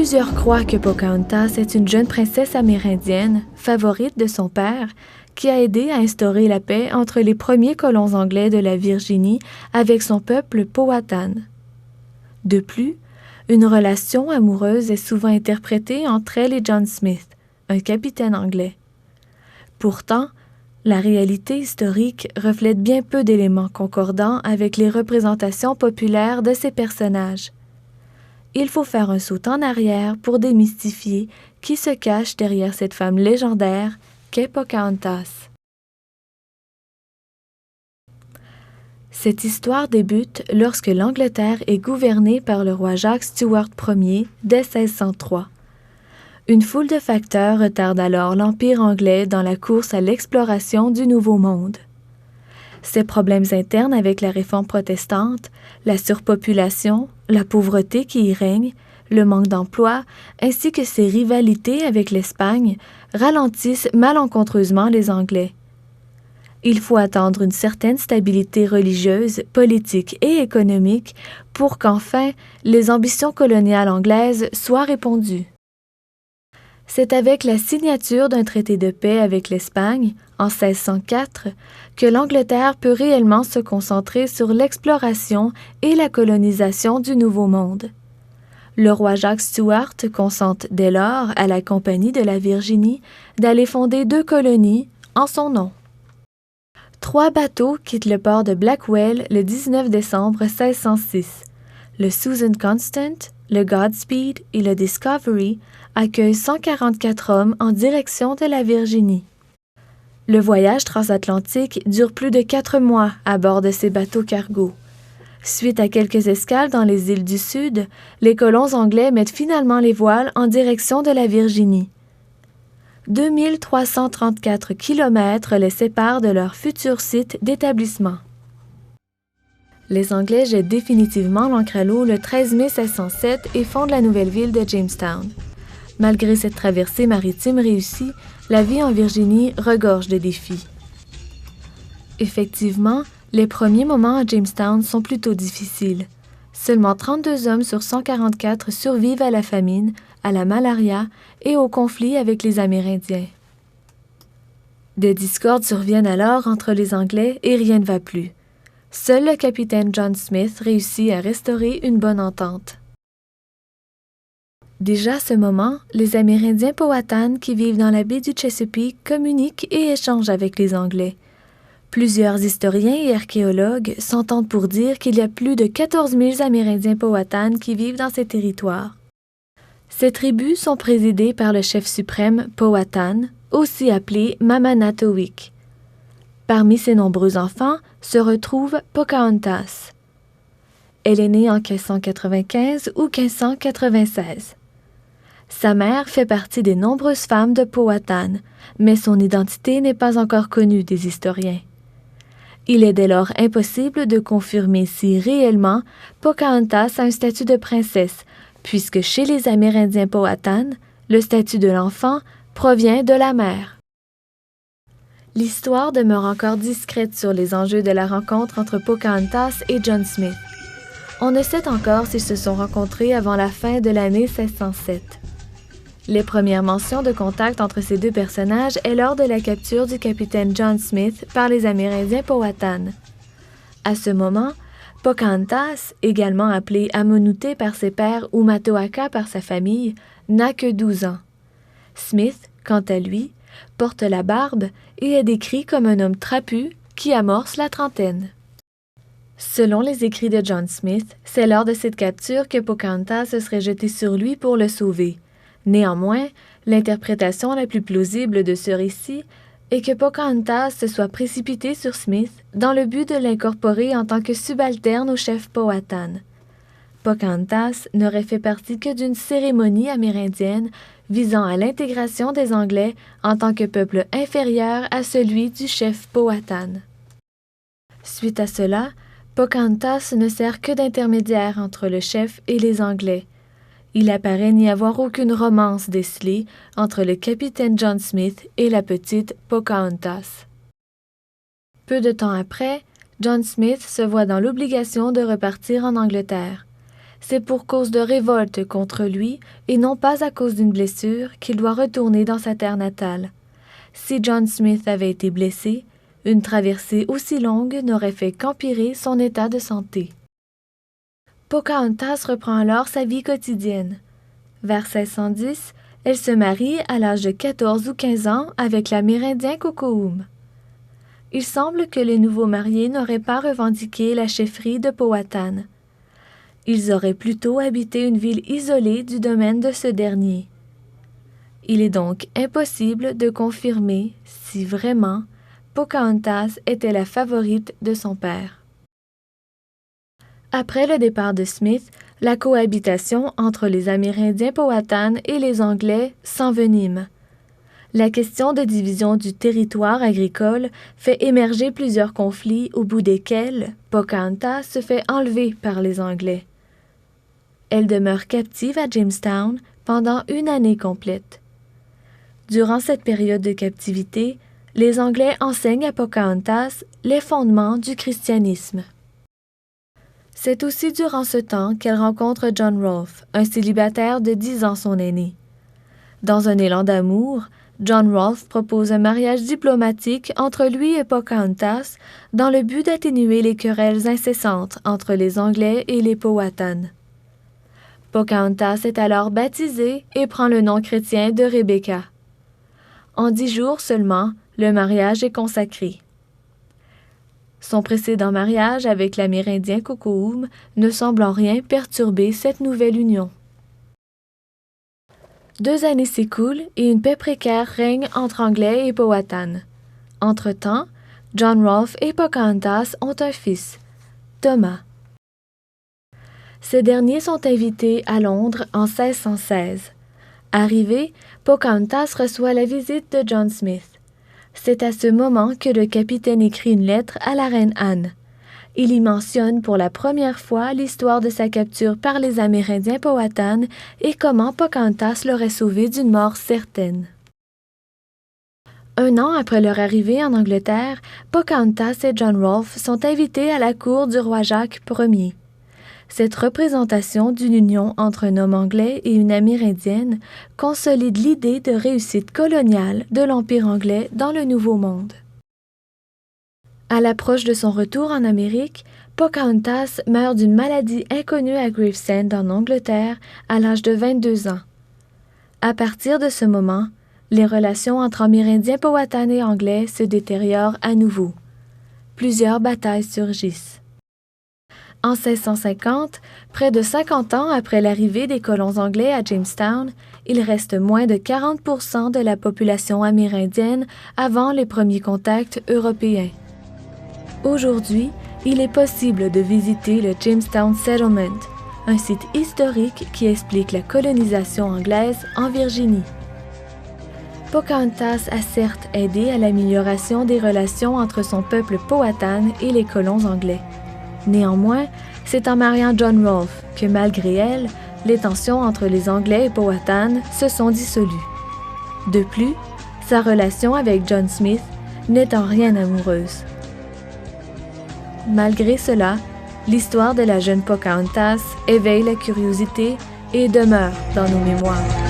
Plusieurs croient que Pocahontas est une jeune princesse amérindienne, favorite de son père, qui a aidé à instaurer la paix entre les premiers colons anglais de la Virginie avec son peuple Powhatan. De plus, une relation amoureuse est souvent interprétée entre elle et John Smith, un capitaine anglais. Pourtant, la réalité historique reflète bien peu d'éléments concordants avec les représentations populaires de ces personnages. Il faut faire un saut en arrière pour démystifier qui se cache derrière cette femme légendaire qu'est Pocahontas. Cette histoire débute lorsque l'Angleterre est gouvernée par le roi Jacques Stuart Ier dès 1603. Une foule de facteurs retarde alors l'Empire anglais dans la course à l'exploration du Nouveau Monde. Ses problèmes internes avec la réforme protestante, la surpopulation, la pauvreté qui y règne, le manque d'emploi, ainsi que ses rivalités avec l'Espagne, ralentissent malencontreusement les Anglais. Il faut attendre une certaine stabilité religieuse, politique et économique pour qu'enfin les ambitions coloniales anglaises soient répondues. C'est avec la signature d'un traité de paix avec l'Espagne, en 1604, que l'Angleterre peut réellement se concentrer sur l'exploration et la colonisation du Nouveau Monde. Le roi Jacques Stuart consente dès lors à la Compagnie de la Virginie d'aller fonder 2 colonies en son nom. 3 bateaux quittent le port de Blackwell le 19 décembre 1606. Le Susan Constant, le Godspeed et le Discovery accueillent 144 hommes en direction de la Virginie. Le voyage transatlantique dure plus de 4 mois à bord de ces bateaux cargo. Suite à quelques escales dans les îles du Sud, les colons anglais mettent finalement les voiles en direction de la Virginie. 2334 kilomètres les séparent de leur futur site d'établissement. Les Anglais jettent définitivement l'ancre à l'eau le 13 mai 1607 et fondent la nouvelle ville de Jamestown. Malgré cette traversée maritime réussie, la vie en Virginie regorge de défis. Effectivement, les premiers moments à Jamestown sont plutôt difficiles. Seulement 32 hommes sur 144 survivent à la famine, à la malaria et au conflit avec les Amérindiens. Des discordes surviennent alors entre les Anglais et rien ne va plus. Seul le capitaine John Smith réussit à restaurer une bonne entente. Déjà à ce moment, les Amérindiens Powhatan qui vivent dans la baie du Chesapeake communiquent et échangent avec les Anglais. Plusieurs historiens et archéologues s'entendent pour dire qu'il y a plus de 14 000 Amérindiens Powhatan qui vivent dans ces territoires. Ces tribus sont présidées par le chef suprême Powhatan, aussi appelé Mamanatowick. Parmi ses nombreux enfants se retrouve Pocahontas. Elle est née en 1595 ou 1596. Sa mère fait partie des nombreuses femmes de Powhatan, mais son identité n'est pas encore connue des historiens. Il est dès lors impossible de confirmer si réellement Pocahontas a un statut de princesse, puisque chez les Amérindiens Powhatan, le statut de l'enfant provient de la mère. L'histoire demeure encore discrète sur les enjeux de la rencontre entre Pocahontas et John Smith. On ne sait encore s'ils se sont rencontrés avant la fin de l'année 1607. Les premières mentions de contact entre ces 2 personnages est lors de la capture du capitaine John Smith par les Amérindiens Powhatan. À ce moment, Pocahontas, également appelée Amonouté par ses pères ou Matoaka par sa famille, n'a que 12 ans. Smith, quant à lui, porte la barbe et est décrit comme un homme trapu qui amorce la trentaine. Selon les écrits de John Smith, c'est lors de cette capture que Pocahontas se serait jetée sur lui pour le sauver. Néanmoins, l'interprétation la plus plausible de ce récit est que Pocahontas se soit précipitée sur Smith dans le but de l'incorporer en tant que subalterne au chef Powhatan. Pocahontas n'aurait fait partie que d'une cérémonie amérindienne visant à l'intégration des Anglais en tant que peuple inférieur à celui du chef Powhatan. Suite à cela, Pocahontas ne sert que d'intermédiaire entre le chef et les Anglais. Il apparaît n'y avoir aucune romance décelée entre le capitaine John Smith et la petite Pocahontas. Peu de temps après, John Smith se voit dans l'obligation de repartir en Angleterre. C'est pour cause de révolte contre lui, et non pas à cause d'une blessure, qu'il doit retourner dans sa terre natale. Si John Smith avait été blessé, une traversée aussi longue n'aurait fait qu'empirer son état de santé. Pocahontas reprend alors sa vie quotidienne. Vers 1610, elle se marie à l'âge de 14 ou 15 ans avec l'Amérindien Cocohoum. Il semble que les nouveaux mariés n'auraient pas revendiqué la chefferie de Powhatan. Ils auraient plutôt habité une ville isolée du domaine de ce dernier. Il est donc impossible de confirmer si vraiment Pocahontas était la favorite de son père. Après le départ de Smith, la cohabitation entre les Amérindiens Powhatan et les Anglais s'envenime. La question de division du territoire agricole fait émerger plusieurs conflits au bout desquels Pocahontas se fait enlever par les Anglais. Elle demeure captive à Jamestown pendant une année complète. Durant cette période de captivité, les Anglais enseignent à Pocahontas les fondements du christianisme. C'est aussi durant ce temps qu'elle rencontre John Rolfe, un célibataire de 10 ans son aîné. Dans un élan d'amour, John Rolfe propose un mariage diplomatique entre lui et Pocahontas dans le but d'atténuer les querelles incessantes entre les Anglais et les Powhatan. Pocahontas est alors baptisée et prend le nom chrétien de Rebecca. En 10 jours seulement, le mariage est consacré. Son précédent mariage avec l'Amérindien Cocohoum ne semble en rien perturber cette nouvelle union. 2 années s'écoulent et une paix précaire règne entre Anglais et Powhatan. Entre-temps, John Rolfe et Pocahontas ont un fils, Thomas. Ces derniers sont invités à Londres en 1616. Arrivée, Pocahontas reçoit la visite de John Smith. C'est à ce moment que le capitaine écrit une lettre à la reine Anne. Il y mentionne pour la première fois l'histoire de sa capture par les Amérindiens Powhatan et comment Pocahontas l'aurait sauvée d'une mort certaine. 1 an après leur arrivée en Angleterre, Pocahontas et John Rolfe sont invités à la cour du roi Jacques Ier. Cette représentation d'une union entre un homme anglais et une amérindienne consolide l'idée de réussite coloniale de l'Empire anglais dans le Nouveau Monde. À l'approche de son retour en Amérique, Pocahontas meurt d'une maladie inconnue à Gravesend en Angleterre à l'âge de 22 ans. À partir de ce moment, les relations entre Amérindiens Powhatan et Anglais se détériorent à nouveau. Plusieurs batailles surgissent. En 1650, près de 50 ans après l'arrivée des colons anglais à Jamestown, il reste moins de 40% de la population amérindienne avant les premiers contacts européens. Aujourd'hui, il est possible de visiter le Jamestown Settlement, un site historique qui explique la colonisation anglaise en Virginie. Pocahontas a certes aidé à l'amélioration des relations entre son peuple Powhatan et les colons anglais. Néanmoins, c'est en mariant John Rolfe que, malgré elle, les tensions entre les Anglais et Powhatan se sont dissolues. De plus, sa relation avec John Smith n'est en rien amoureuse. Malgré cela, l'histoire de la jeune Pocahontas éveille la curiosité et demeure dans nos mémoires.